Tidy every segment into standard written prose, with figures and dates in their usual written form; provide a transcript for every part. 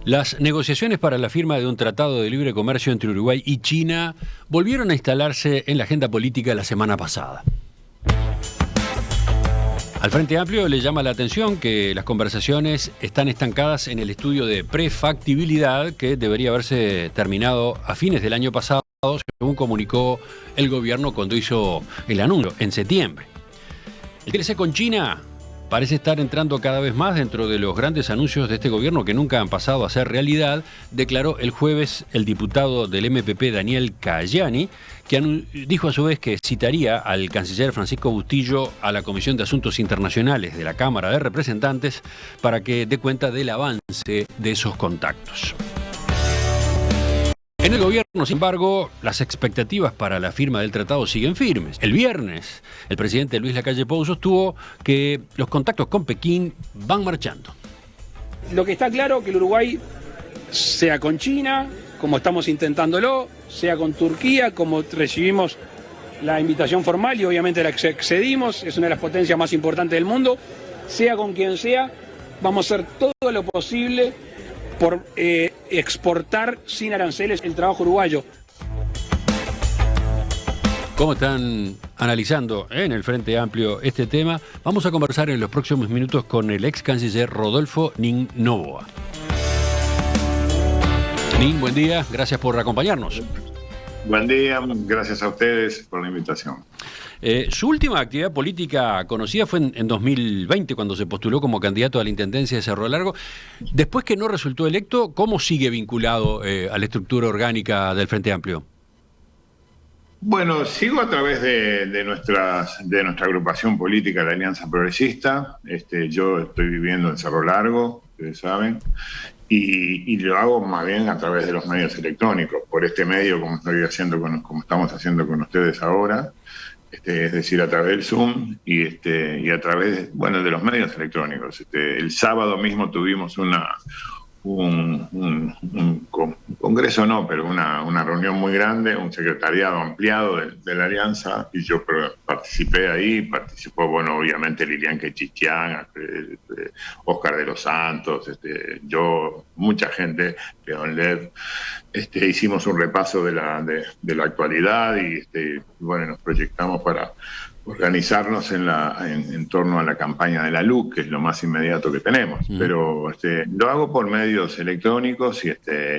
Las negociaciones para la firma de un tratado de libre comercio entre Uruguay y China volvieron a instalarse en la agenda política la semana pasada. Al Frente Amplio le llama la atención que las conversaciones están estancadas en el estudio de prefactibilidad que debería haberse terminado a fines del año pasado, según comunicó el gobierno cuando hizo el anuncio en septiembre. El TLC con China parece estar entrando cada vez más dentro de los grandes anuncios de este gobierno que nunca han pasado a ser realidad, declaró el jueves el diputado del MPP Daniel Cayani, que dijo a su vez que citaría al canciller Francisco Bustillo a la Comisión de Asuntos Internacionales de la Cámara de Representantes para que dé cuenta del avance de esos contactos. En el gobierno, sin embargo, las expectativas para la firma del tratado siguen firmes. El viernes, el presidente Luis Lacalle Pou sostuvo que los contactos con Pekín van marchando. Lo que está claro es que el Uruguay, sea con China, como estamos intentándolo, sea con Turquía, como recibimos la invitación formal y obviamente la accedimos, es una de las potencias más importantes del mundo, sea con quien sea, vamos a hacer todo lo posible por exportar sin aranceles el trabajo uruguayo. ¿Cómo están analizando en el Frente Amplio este tema? Vamos a conversar en los próximos minutos con el ex canciller Rodolfo Nin Noboa. Nin, buen día, gracias por acompañarnos. Buen día, gracias a ustedes por la invitación. Su última actividad política conocida fue en 2020, cuando se postuló como candidato a la Intendencia de Cerro Largo. Después que no resultó electo, ¿cómo sigue vinculado a la estructura orgánica del Frente Amplio? Bueno, sigo a través de nuestra agrupación política, la Alianza Progresista. Yo estoy viviendo en Cerro Largo, ustedes saben, y lo hago más bien a través de los medios electrónicos, por este medio como estamos haciendo con ustedes ahora. Es decir, a través del Zoom y a través de los medios electrónicos. El sábado mismo tuvimos un congreso, pero una reunión muy grande, un secretariado ampliado de la Alianza, y yo participé ahí. Participó, obviamente Lilian Quechichián, Oscar de los Santos, yo, mucha gente, León Lev. Hicimos un repaso de la actualidad y nos proyectamos para organizarnos en torno a la campaña de la LUC, que es lo más inmediato que tenemos. Pero lo hago por medios electrónicos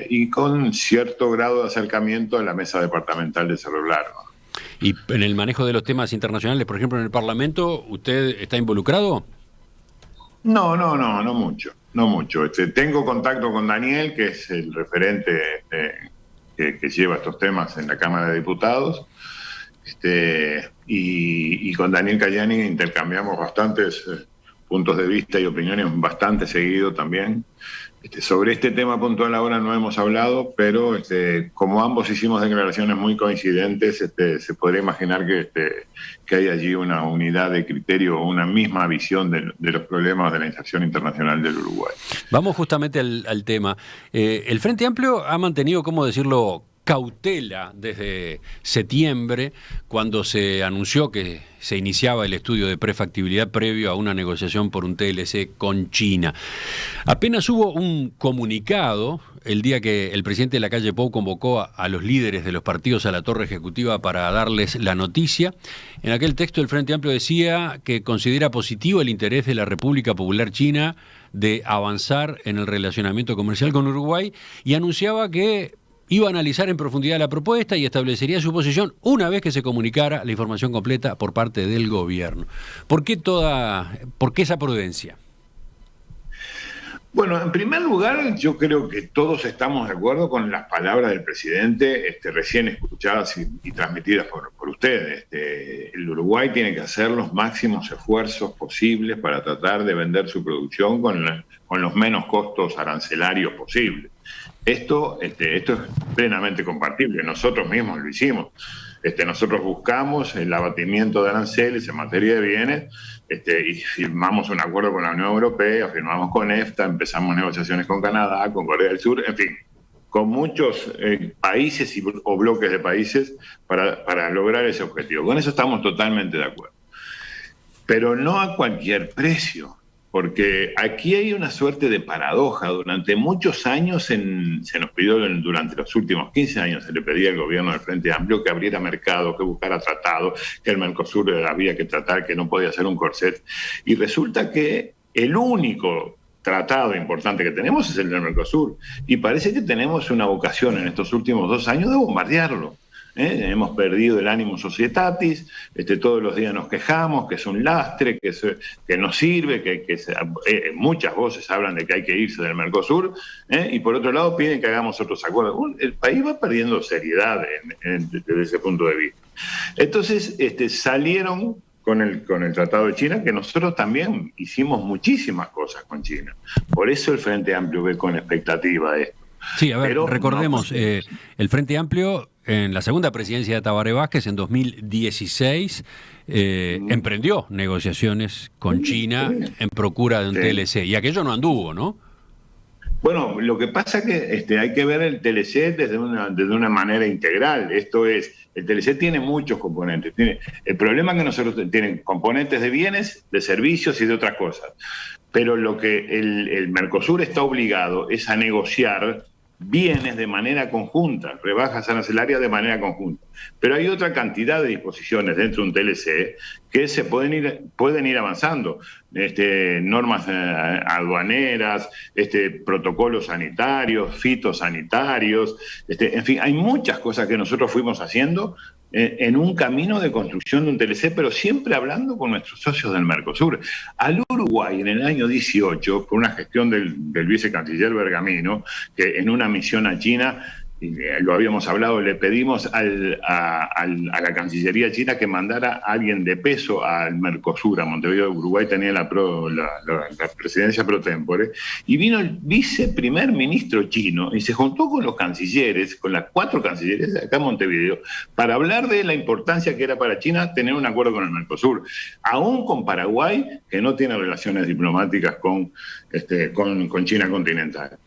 y con cierto grado de acercamiento a la mesa departamental de Cerro Largo. ¿Y en el manejo de los temas internacionales, por ejemplo, en el Parlamento, usted está involucrado? No mucho. No mucho. Tengo contacto con Daniel, que es el referente que lleva estos temas en la Cámara de Diputados, y con Daniel Cayani intercambiamos bastantes puntos de vista y opiniones bastante seguido también. Sobre este tema puntual ahora no hemos hablado, pero como ambos hicimos declaraciones muy coincidentes, se podría imaginar que hay allí una unidad de criterio o una misma visión de los problemas de la inserción internacional del Uruguay. Vamos justamente al tema. El Frente Amplio ha mantenido, ¿cómo decirlo?, cautela desde septiembre, cuando se anunció que se iniciaba el estudio de prefactibilidad previo a una negociación por un TLC con China. Apenas hubo un comunicado el día que el presidente Lacalle Pou convocó a los líderes de los partidos a la torre ejecutiva para darles la noticia. En aquel texto el Frente Amplio decía que considera positivo el interés de la República Popular China de avanzar en el relacionamiento comercial con Uruguay y anunciaba que iba a analizar en profundidad la propuesta y establecería su posición una vez que se comunicara la información completa por parte del gobierno. ¿Por qué esa prudencia? Bueno, en primer lugar, yo creo que todos estamos de acuerdo con las palabras del presidente, recién escuchadas y transmitidas por ustedes. El Uruguay tiene que hacer los máximos esfuerzos posibles para tratar de vender su producción con los menos costos arancelarios posibles. Esto es plenamente compartible, nosotros mismos lo hicimos. Nosotros buscamos el abatimiento de aranceles en materia de bienes y firmamos un acuerdo con la Unión Europea, firmamos con EFTA, empezamos negociaciones con Canadá, con Corea del Sur, en fin, con muchos países o bloques de países para lograr ese objetivo. Con eso estamos totalmente de acuerdo. Pero no a cualquier precio. porque aquí hay una suerte de paradoja. Durante muchos años se nos pidió, durante los últimos 15 años, se le pedía al gobierno del Frente Amplio que abriera mercado, que buscara tratados, que el Mercosur había que tratar, que no podía ser un corset. Y resulta que el único tratado importante que tenemos es el del Mercosur. Y parece que tenemos una vocación en estos últimos 2 años de bombardearlo. Hemos perdido el ánimo societatis, todos los días nos quejamos, que es un lastre, que no sirve, muchas voces hablan de que hay que irse del Mercosur, y por otro lado piden que hagamos otros acuerdos. El país va perdiendo seriedad desde ese punto de vista. Entonces salieron con el Tratado de China, que nosotros también hicimos muchísimas cosas con China. Por eso el Frente Amplio ve con expectativa esto. Sí, a ver, pero recordemos, el Frente Amplio en la segunda presidencia de Tabaré Vázquez en 2016 emprendió negociaciones con China en procura de un TLC, y aquello no anduvo, ¿no? Bueno, lo que pasa es que hay que ver el TLC desde una manera integral. Esto es, el TLC tiene muchos componentes. El problema es que nosotros tienen componentes de bienes, de servicios y de otras cosas. Pero lo que el Mercosur está obligado es a negociar bienes de manera conjunta, rebajas arancelarias de manera conjunta. Pero hay otra cantidad de disposiciones dentro de un TLC que se pueden ir avanzando. Normas aduaneras, protocolos sanitarios, fitosanitarios, en fin, hay muchas cosas que nosotros fuimos haciendo en un camino de construcción de un TLC, pero siempre hablando con nuestros socios del Mercosur. Al Uruguay, en el año 18, por una gestión del vicecanciller Bergamino, que en una misión a China, lo habíamos hablado, le pedimos a la Cancillería china que mandara a alguien de peso al Mercosur, a Montevideo. Uruguay tenía la presidencia pro tempore, y vino el viceprimer ministro chino y se juntó con los cancilleres, con las 4 cancillerías de acá en Montevideo, para hablar de la importancia que era para China tener un acuerdo con el Mercosur, aún con Paraguay, que no tiene relaciones diplomáticas con China continental.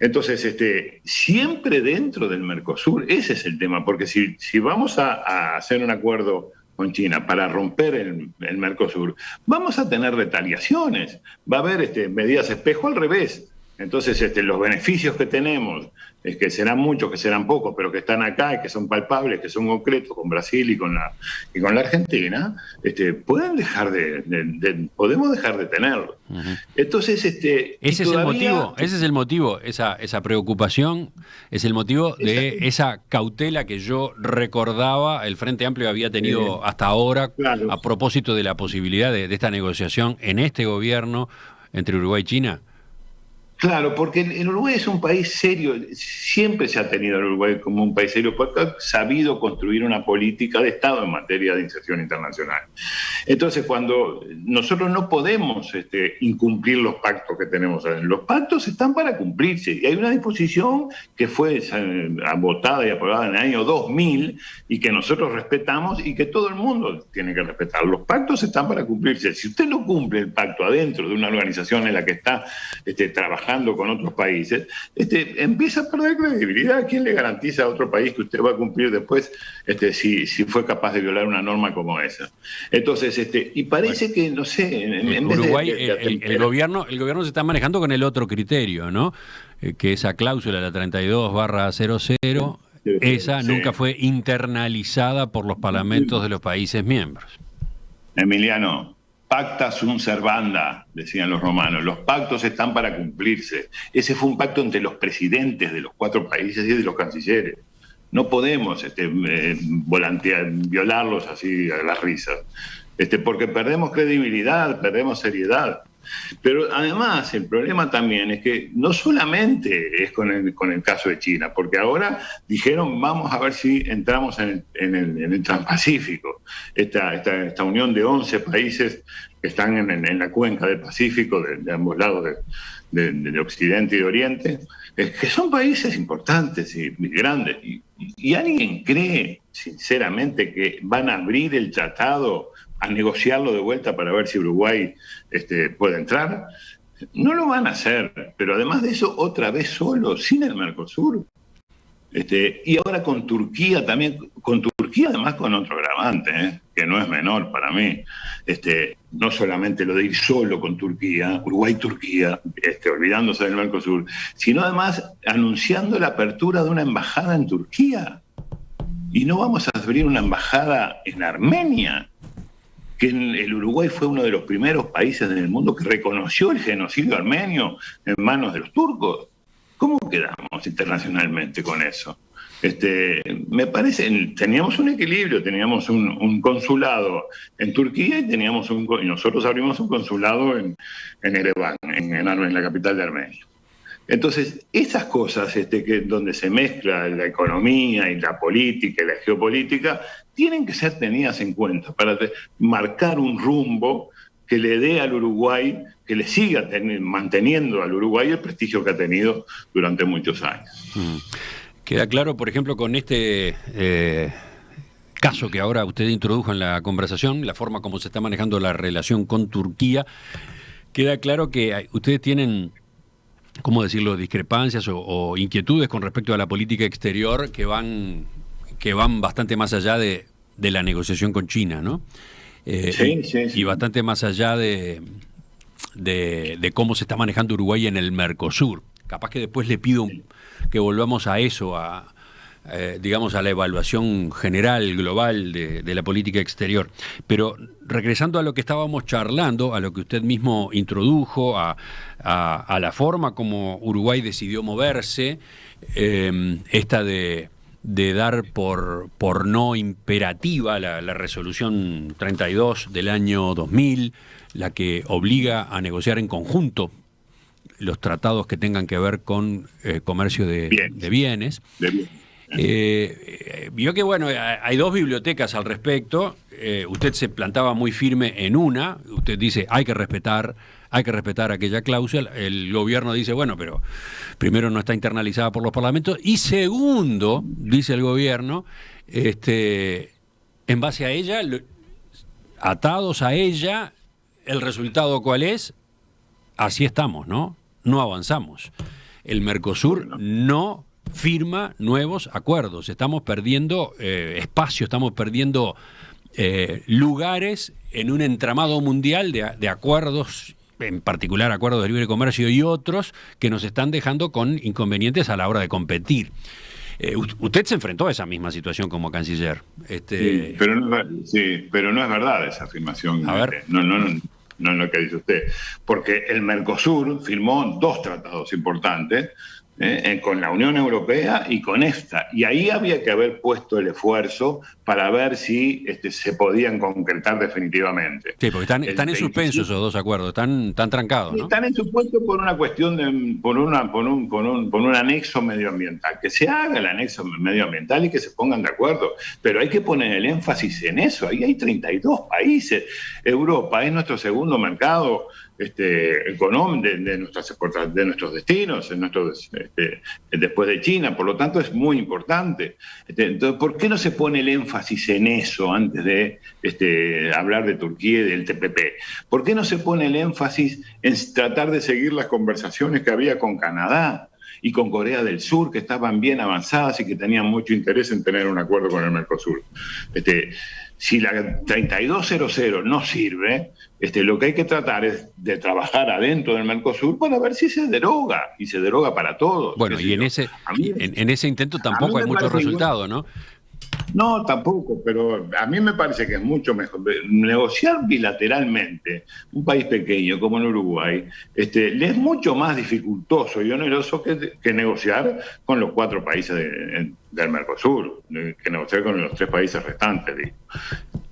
Entonces, siempre dentro del Mercosur, ese es el tema, porque si vamos a hacer un acuerdo con China para romper el Mercosur, vamos a tener retaliaciones, va a haber medidas espejo al revés. Entonces, los beneficios que tenemos, es que serán muchos, que serán pocos, pero que están acá y que son palpables, que son concretos con Brasil y con la Argentina, podemos dejar de tenerlo. Uh-huh. Entonces, ese es el motivo, esa preocupación es el motivo de esa cautela que yo recordaba el Frente Amplio había tenido hasta ahora, claro, a propósito de la posibilidad de esta negociación en este gobierno entre Uruguay y China. Claro, porque el Uruguay es un país serio, siempre se ha tenido el Uruguay como un país serio, porque ha sabido construir una política de Estado en materia de inserción internacional. Entonces, cuando nosotros no podemos incumplir los pactos que tenemos, los pactos están para cumplirse, y hay una disposición que fue votada y aprobada en el año 2000, y que nosotros respetamos, y que todo el mundo tiene que respetar. Los pactos están para cumplirse. Si usted no cumple el pacto adentro de una organización en la que está trabajando con otros países, empieza a perder credibilidad. ¿Quién le garantiza a otro país que usted va a cumplir después si fue capaz de violar una norma como esa? Entonces, y parece que, no sé, en Uruguay, el gobierno se está manejando con el otro criterio, ¿no? Que esa cláusula, la 32/00, esa nunca fue internalizada por los parlamentos de los países miembros. Emiliano, pacta sunt servanda, decían los romanos. Los pactos están para cumplirse. Ese fue un pacto entre los presidentes de los 4 países y de los cancilleres. No podemos violarlos así a las risas, porque perdemos credibilidad, perdemos seriedad. Pero además el problema también es que no solamente es con el caso de China, porque ahora dijeron vamos a ver si entramos en el Transpacífico, esta unión de 11 países que están en la cuenca del Pacífico, de ambos lados de Occidente y de Oriente, que son países importantes y grandes. ¿Y alguien cree sinceramente que van a abrir el tratado, a negociarlo de vuelta para ver si Uruguay puede entrar? No lo van a hacer, pero además de eso, otra vez solo, sin el Mercosur. Y ahora con Turquía también, con Turquía Turquía además con otro agravante, que no es menor para mí. No solamente lo de ir solo con Turquía, Uruguay-Turquía, olvidándose del Mercosur, sino además anunciando la apertura de una embajada en Turquía. Y no vamos a abrir una embajada en Armenia, que el Uruguay fue uno de los primeros países del mundo que reconoció el genocidio armenio en manos de los turcos. ¿Cómo quedamos internacionalmente con eso? Me parece, teníamos un equilibrio, teníamos un consulado en Turquía y nosotros abrimos un consulado en Ereván, en la capital de Armenia. Entonces, esas cosas donde se mezcla la economía y la política y la geopolítica, tienen que ser tenidas en cuenta para marcar un rumbo que le dé al Uruguay, que le siga manteniendo al Uruguay el prestigio que ha tenido durante muchos años. Queda claro, por ejemplo, con este caso que ahora usted introdujo en la conversación, la forma como se está manejando la relación con Turquía, queda claro que ustedes tienen, ¿cómo decirlo?, discrepancias o inquietudes con respecto a la política exterior que van bastante más allá de la negociación con China, ¿no? Sí. Y bastante más allá de cómo se está manejando Uruguay en el Mercosur. Capaz que después le pido que volvamos a eso, digamos, a la evaluación general, global de la política exterior. Pero regresando a lo que estábamos charlando, a lo que usted mismo introdujo, a la forma como Uruguay decidió moverse, esta de dar por no imperativa la resolución 32 del año 2000, la que obliga a negociar en conjunto los tratados que tengan que ver con comercio de bienes. Vio que, bueno, hay dos bibliotecas al respecto. Usted se plantaba muy firme en una. Usted dice, hay que respetar aquella cláusula. El gobierno dice, bueno, pero primero no está internalizada por los parlamentos. Y segundo, dice el gobierno, en base a ella, atados a ella, ¿el resultado cuál es? Así estamos, ¿no? No avanzamos. El Mercosur no firma nuevos acuerdos. Estamos perdiendo espacio, estamos perdiendo lugares en un entramado mundial de acuerdos, en particular acuerdos de libre comercio y otros, que nos están dejando con inconvenientes a la hora de competir. Usted se enfrentó a esa misma situación como canciller. Sí, pero no es verdad esa afirmación. A ver. No es lo que dice usted, porque el Mercosur firmó dos tratados importantes con la Unión Europea y con esta, y ahí había que haber puesto el esfuerzo para ver si se podían concretar definitivamente. Sí, porque están en suspenso esos dos acuerdos, están trancados, ¿no? Están en suspenso por una cuestión por un anexo medioambiental, que se haga el anexo medioambiental y que se pongan de acuerdo, pero hay que poner el énfasis en eso. Ahí hay 32 países. Europa es nuestro segundo mercado económico de nuestros destinos, después de China, por lo tanto es muy importante. Entonces, ¿por qué no se pone el énfasis en eso antes de hablar de Turquía y del TPP? ¿Por qué no se pone el énfasis en tratar de seguir las conversaciones que había con Canadá y con Corea del Sur, que estaban bien avanzadas y que tenían mucho interés en tener un acuerdo con el Mercosur? Si la 3200 no sirve, lo que hay que tratar es de trabajar adentro del Mercosur para ver si se deroga, y se deroga para todos. Bueno, y en ese intento tampoco hay muchos resultados, ¿no? No, tampoco, pero a mí me parece que es mucho mejor negociar bilateralmente. Un país pequeño como el Uruguay le es mucho más dificultoso y oneroso que negociar con los 4 países del Mercosur, que negociar con los 3 países restantes, digo.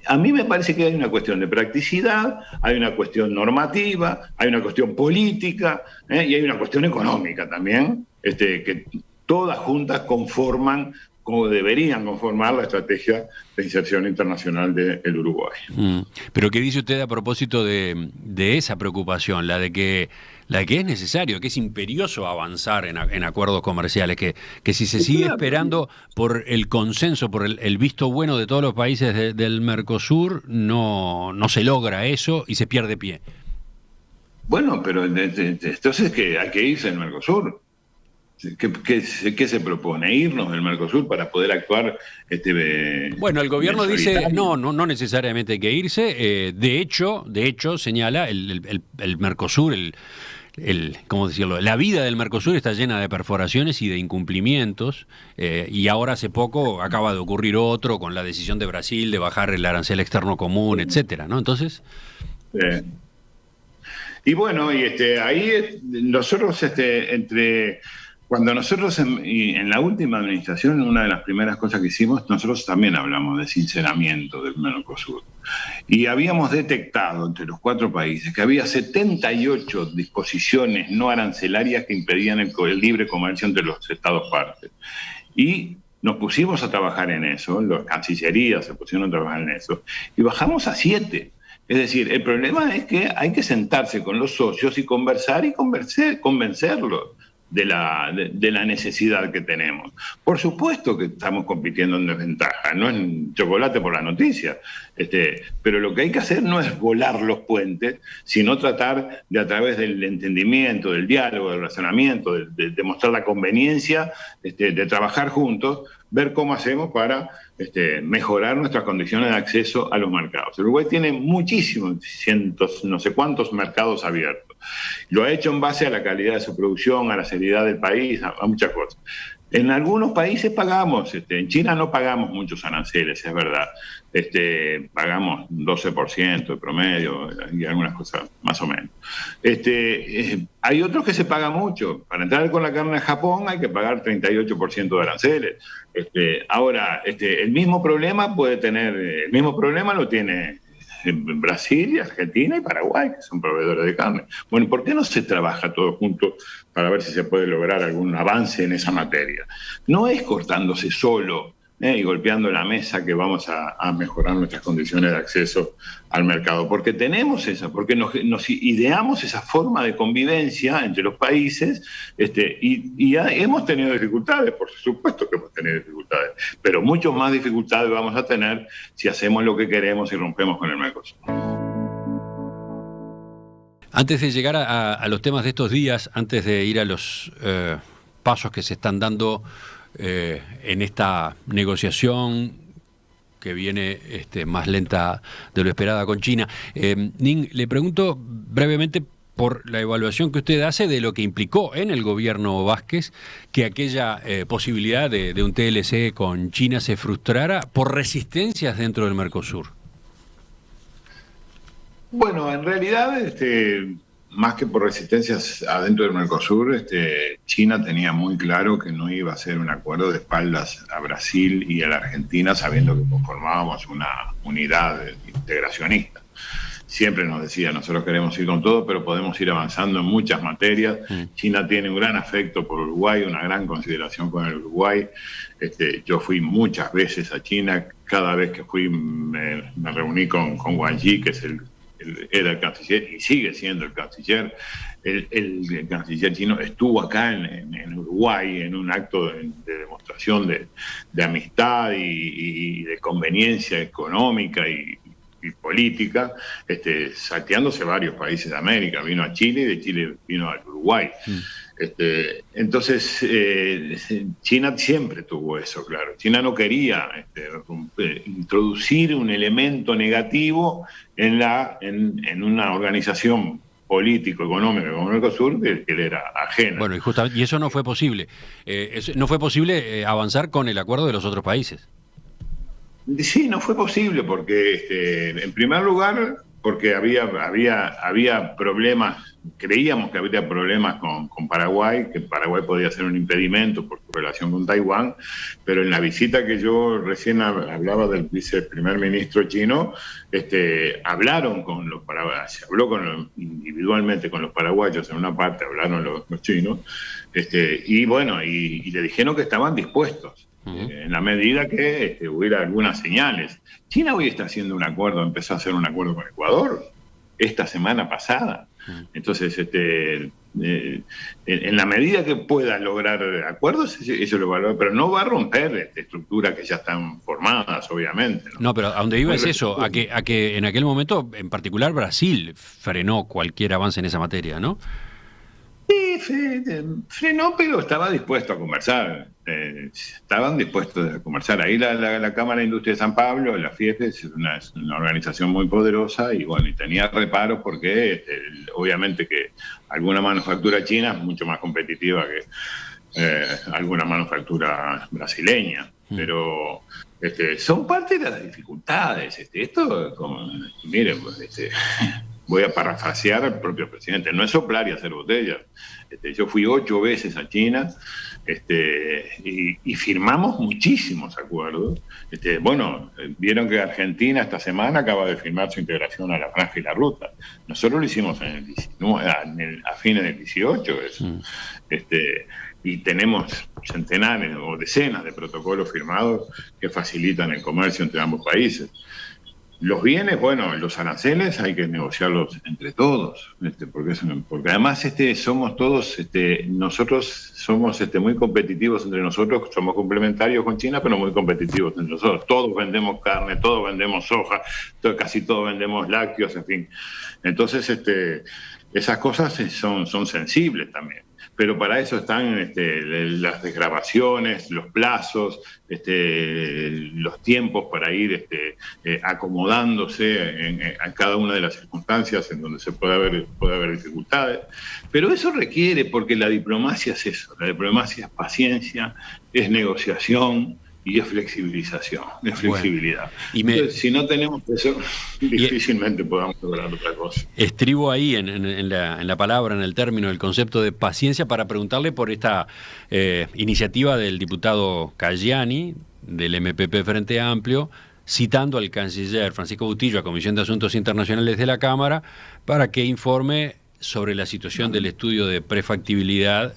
A mí me parece que hay una cuestión de practicidad, hay una cuestión normativa, hay una cuestión política, y hay una cuestión económica también, que todas juntas conforman, como deberían conformar, la estrategia de inserción internacional del Uruguay. Pero ¿qué dice usted a propósito de esa preocupación, la de que es necesario, que es imperioso avanzar en acuerdos comerciales, que si se sigue esperando por el consenso, por el visto bueno de todos los países del Mercosur, no se logra eso y se pierde pie? Bueno, pero entonces que hay que irse al Mercosur. ¿Qué se propone? ¿Irnos del Mercosur para poder actuar? Bueno, el gobierno dice no. no necesariamente hay que irse. De hecho, señala el Mercosur, ¿cómo decirlo? La vida del Mercosur está llena de perforaciones y de incumplimientos, y ahora hace poco acaba de ocurrir otro con la decisión de Brasil de bajar el arancel externo común, etcétera, ¿no? Entonces... Y bueno, ahí nosotros, cuando nosotros en la última administración, una de las primeras cosas que hicimos, nosotros también hablamos de sinceramiento del Mercosur. Y habíamos detectado entre los 4 países que había 78 disposiciones no arancelarias que impedían el libre comercio entre los estados partes. Y nos pusimos a trabajar en eso, las cancillerías se pusieron a trabajar en eso, y bajamos a 7. Es decir, el problema es que hay que sentarse con los socios y conversar y convencerlos de la necesidad que tenemos. Por supuesto que estamos compitiendo en desventaja, no es chocolate por la noticia, pero lo que hay que hacer no es volar los puentes, sino tratar de, a través del entendimiento, del diálogo, del razonamiento, de mostrar la conveniencia, de trabajar juntos, ver cómo hacemos para mejorar nuestras condiciones de acceso a los mercados. El Uruguay tiene muchísimos, cientos, no sé cuántos mercados abiertos. Lo ha hecho en base a la calidad de su producción, a la seriedad del país, a muchas cosas. En algunos países pagamos, en China no pagamos muchos aranceles, es verdad. Pagamos 12% de promedio y algunas cosas más o menos. Hay otros que se paga mucho. Para entrar con la carne a Japón hay que pagar 38% de aranceles. Ahora, el mismo problema lo tiene en Brasil, Argentina y Paraguay, que son proveedores de carne. Bueno, ¿por qué no se trabaja todo junto para ver si se puede lograr algún avance en esa materia? No es cortándose solo y golpeando la mesa que vamos a mejorar nuestras condiciones de acceso al mercado, porque porque nos ideamos esa forma de convivencia entre los países, y ya hemos tenido dificultades, por supuesto que hemos tenido dificultades, pero mucho más dificultades vamos a tener si hacemos lo que queremos y rompemos con el Mercosur. Antes de llegar a los temas de estos días, antes de ir a los pasos que se están dando en esta negociación que viene más lenta de lo esperada con China, Ning, le pregunto brevemente por la evaluación que usted hace de lo que implicó en el gobierno Vázquez que aquella posibilidad de un TLC con China se frustrara por resistencias dentro del Mercosur. Bueno, en realidad, más que por resistencias adentro del Mercosur, China tenía muy claro que no iba a ser un acuerdo de espaldas a Brasil y a la Argentina, sabiendo que conformábamos una unidad integracionista. Siempre nos decía, nosotros queremos ir con todo, pero podemos ir avanzando en muchas materias. China tiene un gran afecto por Uruguay, una gran consideración con el Uruguay. Yo fui muchas veces a China, cada vez que fui me reuní con Wang Yi, que era el canciller y sigue siendo el canciller. El canciller chino estuvo acá en Uruguay en un acto de demostración de amistad y de conveniencia económica y política, salteándose varios países de América. Vino a Chile y de Chile vino al Uruguay. Entonces, China siempre tuvo eso, claro. China no quería introducir un elemento negativo en una organización político-económica como el Mercosur que le era ajena. Bueno, y eso no fue posible. No fue posible avanzar con el acuerdo de los otros países. Sí, no fue posible porque, en primer lugar, porque había problemas, creíamos que habría problemas con Paraguay, que Paraguay podía ser un impedimento por su relación con Taiwán, pero en la visita que yo recién hablaba del viceprimer ministro chino, hablaron con los paraguayos, se habló individualmente con los paraguayos, en una parte hablaron los chinos, y bueno, y le dijeron que estaban dispuestos. En la medida que hubiera algunas señales. China hoy está haciendo un acuerdo, empezó a hacer un acuerdo con Ecuador esta semana pasada. Entonces, en la medida que pueda lograr acuerdos, eso lo valora, pero no va a romper estructuras que ya están formadas, obviamente. No, pero a donde iba es eso, a que en aquel momento, en particular, Brasil frenó cualquier avance en esa materia, ¿no? frenó, pero estaba dispuesto a conversar. Estaban dispuestos a conversar. Ahí la Cámara de Industria de San Pablo, la FIEP, es una organización muy poderosa y bueno, y tenía reparos porque obviamente que alguna manufactura china es mucho más competitiva que alguna manufactura brasileña, pero son parte de las dificultades. Esto, como, miren, pues, voy a parafrasear al propio presidente, no es soplar y hacer botellas. Yo fui 8 veces a China y firmamos muchísimos acuerdos. Bueno, vieron que Argentina esta semana acaba de firmar su integración a la Franja y la Ruta. Nosotros lo hicimos en el 19, a fines del 18. Eso. Y tenemos centenares o decenas de protocolos firmados que facilitan el comercio entre ambos países. Los bienes, bueno, los aranceles hay que negociarlos entre todos, porque además somos todos, nosotros somos muy competitivos entre nosotros, somos complementarios con China, pero muy competitivos entre nosotros. Todos vendemos carne, todos vendemos soja, casi todos vendemos lácteos, en fin. Entonces, esas cosas son sensibles también. Pero para eso están las desgravaciones, los plazos, los tiempos para ir acomodándose a cada una de las circunstancias en donde puede haber dificultades. Pero eso requiere, porque la diplomacia es eso, la diplomacia es paciencia, es negociación y es flexibilización, es flexibilidad. Bueno, entonces, si no tenemos eso, difícilmente podamos lograr otra cosa. Estribo ahí en la palabra, en el término, el concepto de paciencia, para preguntarle por esta iniciativa del diputado Cayani, del MPP Frente Amplio, citando al canciller Francisco Bustillo a Comisión de Asuntos Internacionales de la Cámara para que informe sobre la situación del estudio de prefactibilidad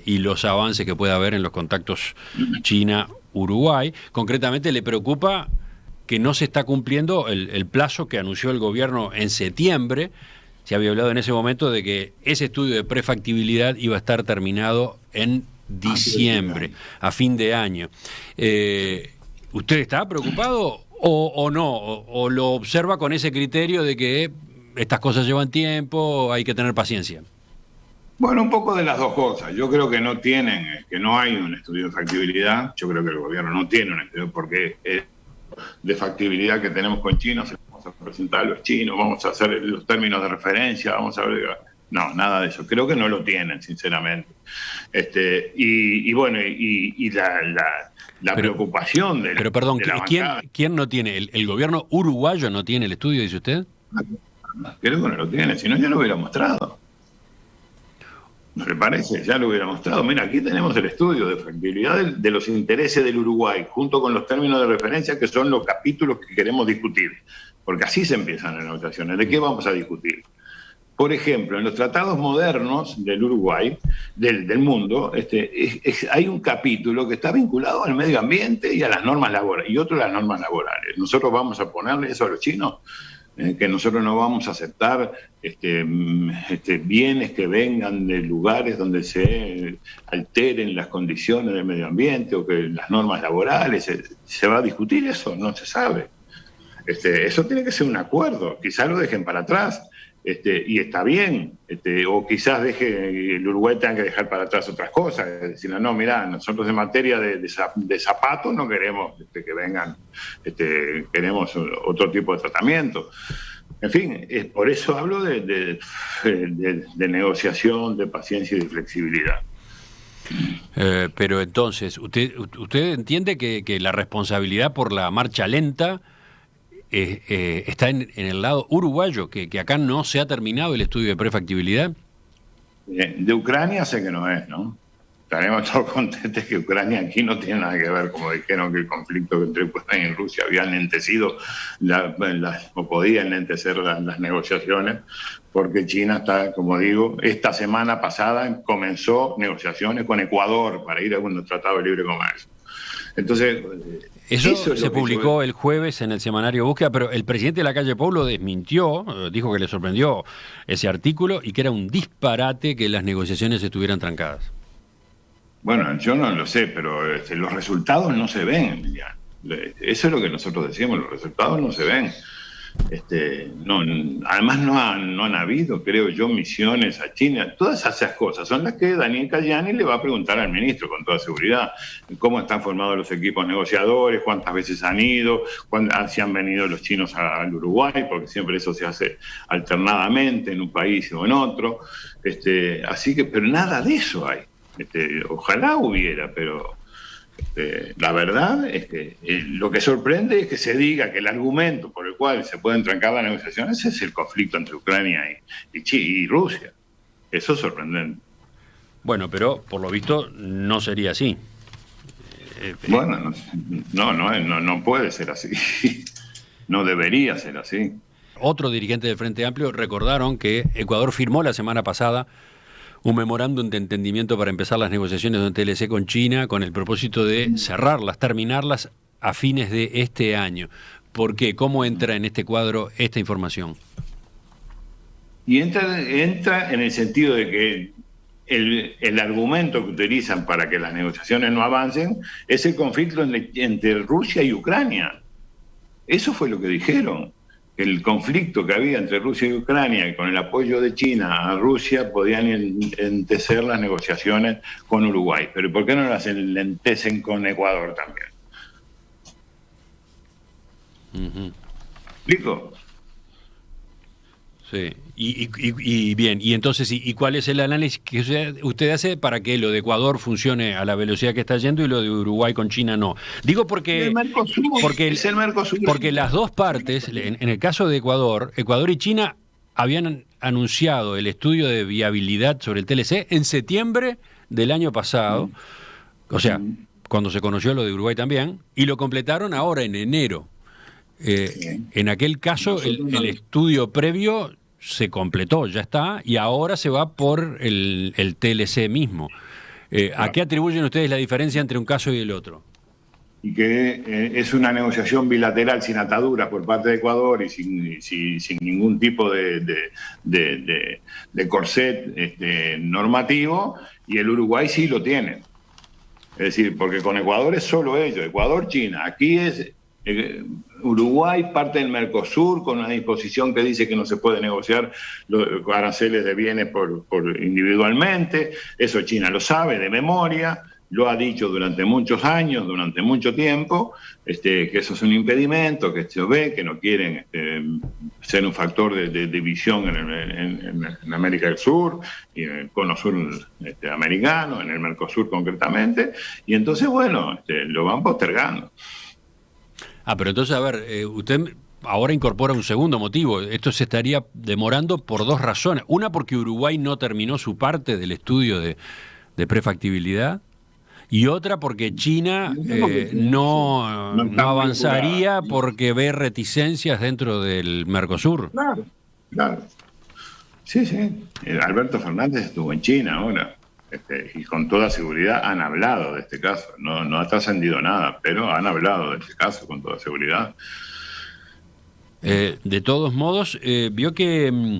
y los avances que pueda haber en los contactos China-Uruguay. Concretamente le preocupa que no se está cumpliendo el plazo que anunció el gobierno en septiembre. Se había hablado en ese momento de que ese estudio de prefactibilidad iba a estar terminado en diciembre, a fin de año. ¿Usted está preocupado o no? ¿O lo observa con ese criterio de que estas cosas llevan tiempo, hay que tener paciencia? Bueno, un poco de las dos cosas. Yo creo que no hay un estudio de factibilidad. Yo creo que el gobierno no tiene un estudio, porque de factibilidad que tenemos con China se vamos a presentar a los chinos, vamos a hacer los términos de referencia, vamos a ver. No, nada de eso. Creo que no lo tienen, sinceramente. La preocupación de Pero perdón, de la bancada. ¿quién no tiene? ¿El gobierno uruguayo no tiene el estudio, dice usted? Creo que no lo tiene, si no ya lo hubiera mostrado. ¿No le parece? Ya lo hubiera mostrado. Mira, aquí tenemos el estudio de factibilidad de los intereses del Uruguay, junto con los términos de referencia, que son los capítulos que queremos discutir. Porque así se empiezan las negociaciones. ¿De qué vamos a discutir? Por ejemplo, en los tratados modernos del Uruguay, del mundo, hay un capítulo que está vinculado al medio ambiente y a las normas laborales, y otro a las normas laborales. Nosotros vamos a ponerle eso a los chinos, que nosotros no vamos a aceptar bienes que vengan de lugares donde se alteren las condiciones del medio ambiente o que las normas laborales. ¿Se va a discutir eso? No se sabe. Eso tiene que ser un acuerdo. Quizás lo dejen para atrás. Y está bien, o quizás el Uruguay tenga que dejar para atrás otras cosas, decir, no, mirá, nosotros en materia de zapatos no queremos que vengan, queremos otro tipo de tratamiento. En fin, por eso hablo de negociación, de paciencia y de flexibilidad. Pero entonces, ¿usted entiende que la responsabilidad por la marcha lenta está en el lado uruguayo, que acá no se ha terminado el estudio de prefactibilidad? De Ucrania sé que no es, ¿no? Estaremos todos contentos que Ucrania aquí no tiene nada que ver, como dijeron que el conflicto entre Ucrania y Rusia había enlentecido, o podía enlentecer las negociaciones, porque China está, como digo, esta semana pasada comenzó negociaciones con Ecuador para ir a un tratado de libre comercio. Entonces, eso se publicó el jueves en el semanario Búsqueda, pero el presidente de la calle Pou lo desmintió, dijo que le sorprendió ese artículo y que era un disparate que las negociaciones estuvieran trancadas. Bueno, yo no lo sé, pero los resultados no se ven, Emiliano. Eso es lo que nosotros decimos, los resultados no se ven. No, además no han habido, creo yo, misiones a China. Todas esas cosas son las que Daniel Cayani le va a preguntar al ministro con toda seguridad. Cómo están formados los equipos negociadores, cuántas veces han ido, si han venido los chinos al Uruguay, porque siempre eso se hace alternadamente en un país o en otro. Así que, pero nada de eso hay. Ojalá hubiera, pero... la verdad es que lo que sorprende es que se diga que el argumento por el cual se pueden trancar las negociaciones es el conflicto entre Ucrania y Rusia. Eso es sorprendente. Bueno, pero por lo visto no sería así. Bueno, no puede ser así. No debería ser así. Otro dirigente del Frente Amplio recordaron que Ecuador firmó la semana pasada un memorándum de entendimiento para empezar las negociaciones de un TLC con China con el propósito de cerrarlas, terminarlas a fines de este año. ¿Por qué? ¿Cómo entra en este cuadro esta información? Y entra en el sentido de que el argumento que utilizan para que las negociaciones no avancen es el conflicto entre Rusia y Ucrania. Eso fue lo que dijeron. El conflicto que había entre Rusia y Ucrania y con el apoyo de China a Rusia podían entecer las negociaciones con Uruguay. Pero ¿por qué no las entecen con Ecuador también? ¿Explico? Sí, y bien, y entonces, ¿y cuál es el análisis que usted hace para que lo de Ecuador funcione a la velocidad que está yendo y lo de Uruguay con China no? Digo porque las dos partes, en el caso de Ecuador y China habían anunciado el estudio de viabilidad sobre el TLC en septiembre del año pasado, o sea, cuando se conoció lo de Uruguay también, y lo completaron ahora en enero. En aquel caso, el estudio previo se completó, ya está, y ahora se va por el TLC mismo. ¿A qué atribuyen ustedes la diferencia entre un caso y el otro? Y que es una negociación bilateral sin ataduras por parte de Ecuador y sin ningún tipo de corset normativo, y el Uruguay sí lo tiene. Es decir, porque con Ecuador es solo ellos, Ecuador-China. Aquí es... Uruguay parte del Mercosur con una disposición que dice que no se puede negociar los aranceles de bienes por individualmente. Eso China lo sabe de memoria, lo ha dicho durante muchos años, durante mucho tiempo, que eso es un impedimento, que se ve, que no quieren ser un factor de división en América del Sur y en el cono sur americano, en el Mercosur concretamente, y entonces, bueno, lo van postergando. Pero entonces, a ver, usted ahora incorpora un segundo motivo. Esto se estaría demorando por dos razones. Una, porque Uruguay no terminó su parte del estudio de prefactibilidad. Y otra, porque China no avanzaría porque ve reticencias dentro del Mercosur. Claro. Sí. Alberto Fernández estuvo en China ahora. Y con toda seguridad han hablado de este caso. No ha trascendido nada, pero han hablado de este caso con toda seguridad. De todos modos, vio que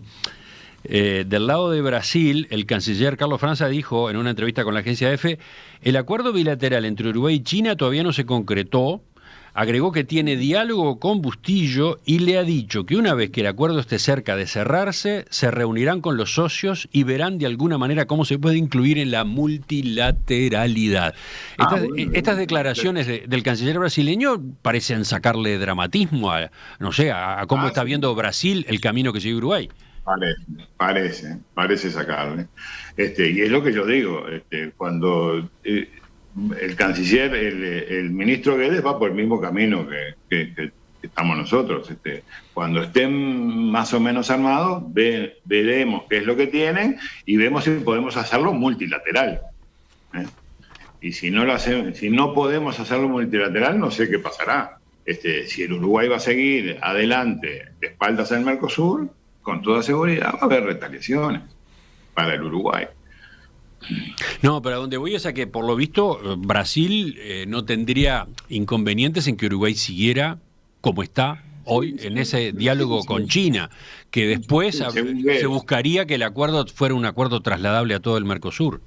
del lado de Brasil, el canciller Carlos França dijo en una entrevista con la agencia EFE, el acuerdo bilateral entre Uruguay y China todavía no se concretó. Agregó que tiene diálogo con Bustillo y le ha dicho que una vez que el acuerdo esté cerca de cerrarse, se reunirán con los socios y verán de alguna manera cómo se puede incluir en la multilateralidad. Estas declaraciones del canciller brasileño parecen sacarle dramatismo a cómo está viendo Brasil el camino que sigue Uruguay. Parece sacarle. Y es lo que yo digo, cuando... el canciller, el ministro Guedes va por el mismo camino que estamos nosotros. Cuando estén más o menos armados, veremos qué es lo que tienen y vemos si podemos hacerlo multilateral. Y si no podemos hacerlo multilateral, no sé qué pasará. Si el Uruguay va a seguir adelante de espaldas al Mercosur, con toda seguridad va a haber retaliaciones para el Uruguay. No, pero a donde voy es a que, por lo visto, Brasil no tendría inconvenientes en que Uruguay siguiera como está hoy en ese diálogo con China, que después se buscaría que el acuerdo fuera un acuerdo trasladable a todo el Mercosur.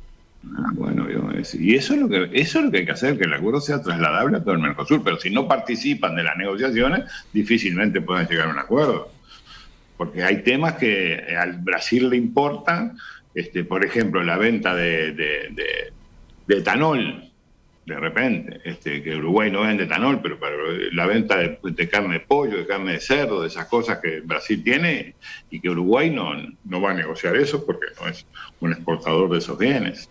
Bueno, y eso es lo que hay que hacer, que el acuerdo sea trasladable a todo el Mercosur, pero si no participan de las negociaciones, difícilmente puedan llegar a un acuerdo. Porque hay temas que al Brasil le importan, por ejemplo, la venta de etanol, de repente, que Uruguay no vende etanol, pero para la venta de carne de pollo, de carne de cerdo, de esas cosas que Brasil tiene, y que Uruguay no va a negociar eso porque no es un exportador de esos bienes.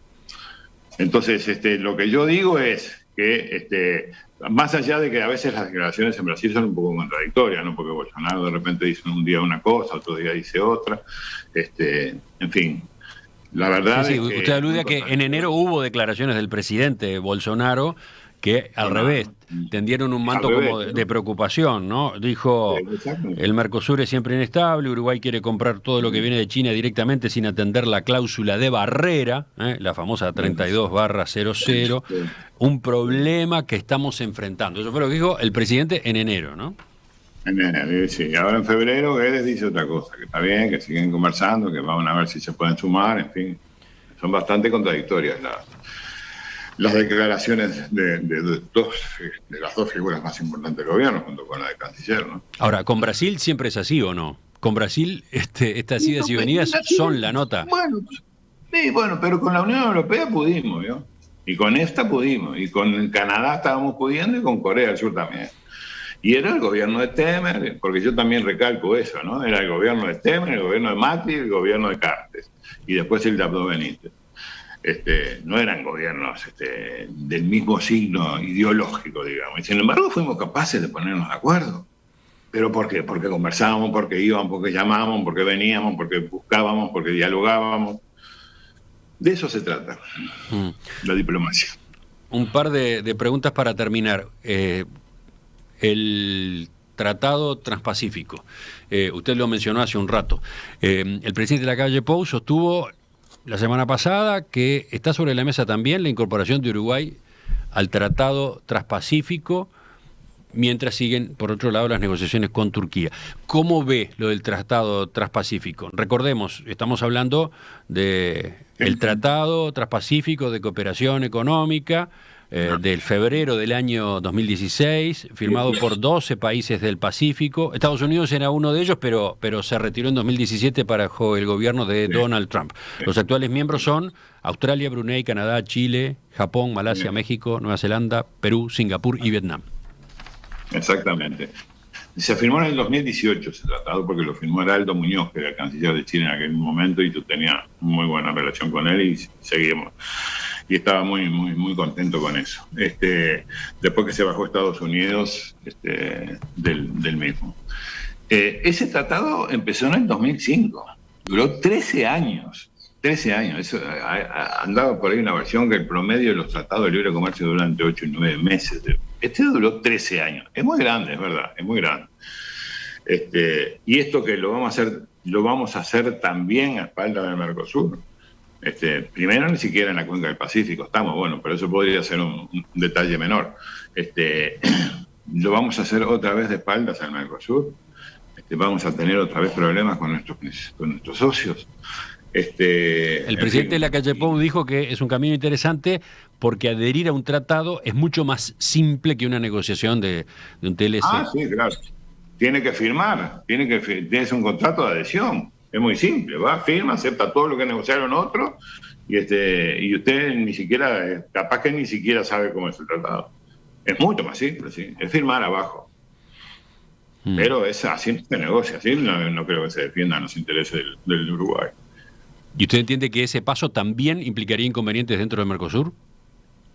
Entonces, lo que yo digo es que, más allá de que a veces las declaraciones en Brasil son un poco contradictorias, ¿no? Porque Bolsonaro de repente dice un día una cosa, otro día dice otra, en fin. La verdad sí, es que usted alude a que en enero hubo declaraciones del presidente Bolsonaro que al revés tendieron un manto como de preocupación, ¿no? Dijo, el Mercosur es siempre inestable, Uruguay quiere comprar todo lo que viene de China directamente sin atender la cláusula de barrera, la famosa 32/00, un problema que estamos enfrentando. Eso fue lo que dijo el presidente en enero, ¿no? Sí, ahora en febrero él dice otra cosa, que está bien, que siguen conversando, que van a ver si se pueden sumar, en fin. Son bastante contradictorias las declaraciones de las dos figuras más importantes del gobierno, junto con la de canciller, ¿no? Ahora, ¿con Brasil siempre es así o no? Con Brasil estas idas y venidas son la nota. Bueno, pero con la Unión Europea pudimos, ¿no? Y con esta pudimos, y con Canadá estábamos pudiendo, y con Corea del Sur también. Y era el gobierno de Temer, porque yo también recalco eso, ¿no? Era el gobierno de Temer, el gobierno de Macri, el gobierno de Cartes, y después el de Abdo Benítez. No eran gobiernos del mismo signo ideológico, digamos. Y sin embargo fuimos capaces de ponernos de acuerdo. ¿Pero por qué? Porque conversábamos, porque íbamos, porque llamábamos, porque veníamos, porque buscábamos, porque dialogábamos. De eso se trata, la diplomacia. Un par de preguntas para terminar. El Tratado Transpacífico, usted lo mencionó hace un rato. El presidente Lacalle Pou sostuvo la semana pasada que está sobre la mesa también la incorporación de Uruguay al Tratado Transpacífico, mientras siguen, por otro lado, las negociaciones con Turquía. ¿Cómo ve lo del Tratado Transpacífico? Recordemos, estamos hablando del Tratado Transpacífico de Cooperación Económica, del febrero del año 2016, firmado por 12 países del Pacífico. Estados Unidos era uno de ellos, pero se retiró en 2017 bajo el gobierno de Donald Trump. Los actuales miembros son Australia, Brunei, Canadá, Chile, Japón, Malasia, México, Nueva Zelanda, Perú, Singapur y Vietnam. Exactamente. Se firmó en el 2018 ese tratado porque lo firmó Heraldo Muñoz, que era el canciller de Chile en aquel momento, y yo tenía muy buena relación con él y seguimos. Y estaba muy, muy, muy contento con eso. Después que se bajó Estados Unidos del mismo. Ese tratado empezó en el 2005, duró 13 años. 13 años. Eso, andaba por ahí una versión que el promedio de los tratados de libre comercio durante 8 y 9 meses. Este duró 13 años. Es muy grande, es verdad, es muy grande. Y esto que lo vamos a hacer también a espaldas del Mercosur. Primero, ni siquiera en la cuenca del Pacífico estamos, bueno, pero eso podría ser un detalle menor. Lo vamos a hacer otra vez de espaldas al Mercosur. Vamos a tener otra vez problemas con nuestros socios. El presidente Lacalle Pou dijo que es un camino interesante porque adherir a un tratado es mucho más simple que una negociación de un TLC. Sí, claro. Tiene que firmar, es un contrato de adhesión. Es muy simple, va, firma, acepta todo lo que negociaron otros y usted ni siquiera, capaz que ni siquiera sabe cómo es el tratado. Es mucho más simple, sí, es firmar abajo. Pero así no se negocia, así no creo que se defiendan los intereses del Uruguay. ¿Y usted entiende que ese paso también implicaría inconvenientes dentro del Mercosur?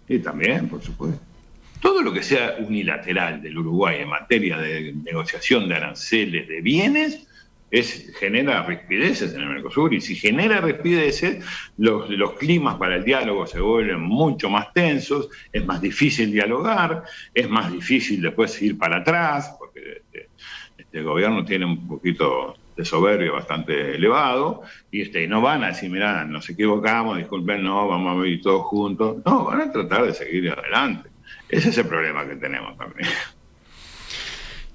Sí, también, por supuesto. Todo lo que sea unilateral del Uruguay en materia de negociación de aranceles de bienes genera rispideces en el Mercosur, y si genera rispideces, los climas para el diálogo se vuelven mucho más tensos, es más difícil dialogar, es más difícil después ir para atrás, porque el gobierno tiene un poquito de soberbia bastante elevado, y no van a decir, mirá, nos equivocamos, disculpen, no, vamos a vivir todos juntos. No, van a tratar de seguir adelante. Ese es el problema que tenemos también.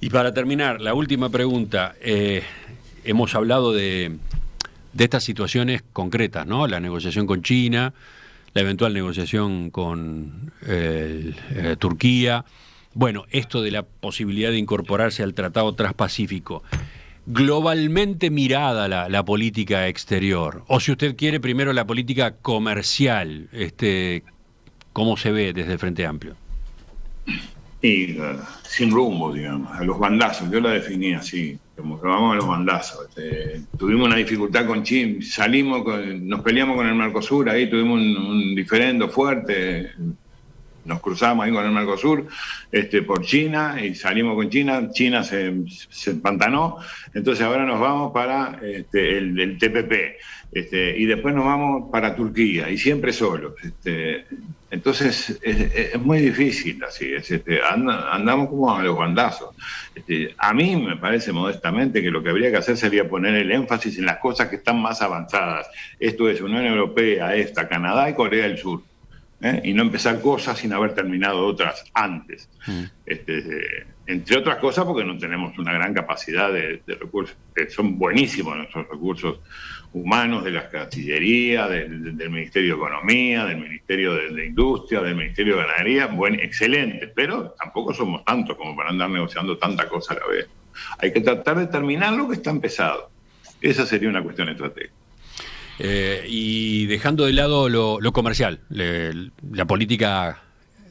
Y para terminar, la última pregunta. Hemos hablado de estas situaciones concretas, ¿no? La negociación con China, la eventual negociación con Turquía. Bueno, esto de la posibilidad de incorporarse al Tratado Transpacífico. Globalmente mirada la política exterior, o si usted quiere, primero la política comercial, ¿cómo se ve desde el Frente Amplio? Y sin rumbo, digamos, a los bandazos, yo la definí así, como que vamos a los bandazos. Tuvimos una dificultad con China, nos peleamos con el Mercosur, ahí tuvimos un diferendo fuerte, nos cruzamos ahí con el Mercosur por China y salimos con China, China se empantanó, entonces ahora nos vamos para el TPP, y después nos vamos para Turquía, y siempre solos. Entonces es muy difícil así, andamos como a los bandazos. A mí me parece modestamente que lo que habría que hacer sería poner el énfasis en las cosas que están más avanzadas. Esto es Unión Europea, Canadá y Corea del Sur. Y no empezar cosas sin haber terminado otras antes. Entre otras cosas porque no tenemos una gran capacidad de recursos. Son buenísimos nuestros recursos humanos de la Cancillería, del Ministerio de Economía, del Ministerio de Industria, del Ministerio de Ganadería, excelentes, pero tampoco somos tantos como para andar negociando tanta cosa a la vez. Hay que tratar de terminar lo que está empezado. Esa sería una cuestión estratégica. Y dejando de lado lo comercial, la política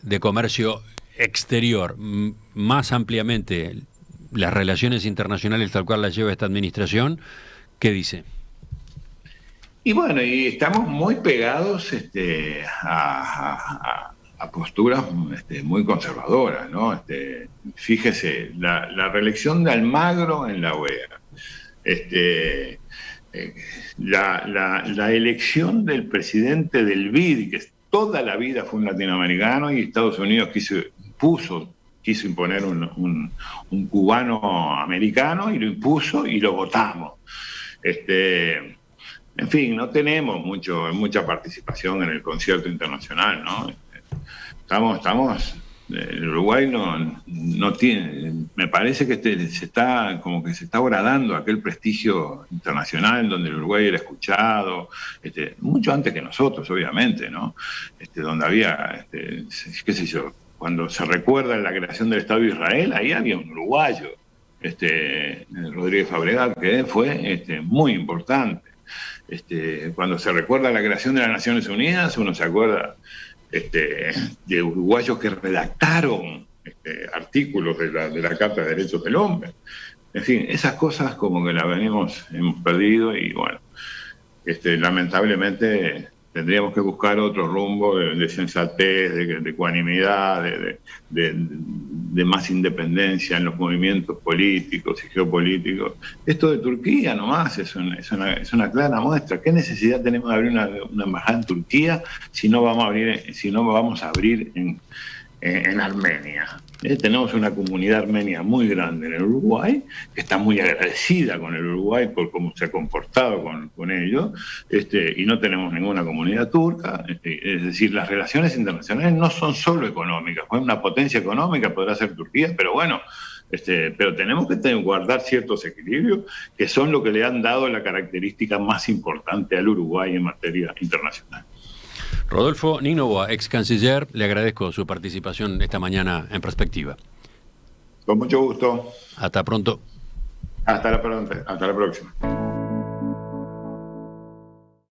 de comercio exterior, más ampliamente las relaciones internacionales tal cual las lleva esta administración, ¿qué dice? Y bueno, y estamos muy pegados a posturas muy conservadoras, ¿no? Fíjese, la reelección de Almagro en la OEA, la elección del presidente del BID, que toda la vida fue un latinoamericano, y Estados Unidos quiso imponer un cubano americano, y lo impuso y lo votamos. En fin, no tenemos mucha participación en el concierto internacional, ¿no? El Uruguay no tiene, me parece que se está horadando aquel prestigio internacional donde el Uruguay era escuchado, mucho antes que nosotros, obviamente, ¿no? Donde había, qué sé yo, cuando se recuerda la creación del Estado de Israel, ahí había un uruguayo, Rodríguez Fabregat, que fue muy importante. Cuando se recuerda la creación de las Naciones Unidas, uno se acuerda de uruguayos que redactaron artículos de la Carta de Derechos del Hombre. En fin, esas cosas como que las hemos perdido, y bueno, lamentablemente tendríamos que buscar otro rumbo de sensatez, de ecuanimidad, de más independencia en los movimientos políticos y geopolíticos. Esto de Turquía nomás es una clara muestra. ¿Qué necesidad tenemos de abrir una embajada en Turquía si no vamos a abrir en Armenia? Tenemos una comunidad armenia muy grande en el Uruguay, que está muy agradecida con el Uruguay por cómo se ha comportado con ellos, y no tenemos ninguna comunidad turca. Es decir, las relaciones internacionales no son solo económicas. Una potencia económica podrá ser Turquía, pero bueno, pero tenemos que guardar ciertos equilibrios que son lo que le han dado la característica más importante al Uruguay en materia internacional. Rodolfo Nínovoa, ex canciller, le agradezco su participación esta mañana en Perspectiva. Con mucho gusto. Hasta pronto. Hasta la próxima.